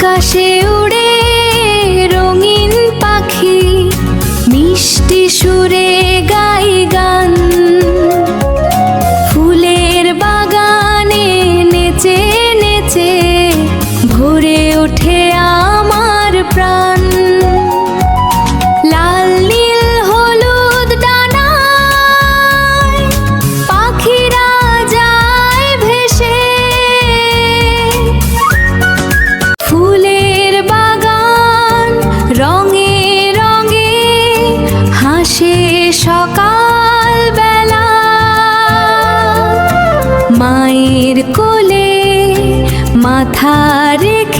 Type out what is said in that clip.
আকাশে উড়ে রঙিন পাখি, মিষ্টি সুরে গাই গান। ফুলের বাগানে নেচে নেচে ভরে ওঠে আমার প্রাণ। লাল নীল হলুদ ডানায় পাখিরা যায় ভেসে, ফুলের বাগান রঙে রঙে হাসে সকাল বেলা। মায়ের কোলে মাথা রেখে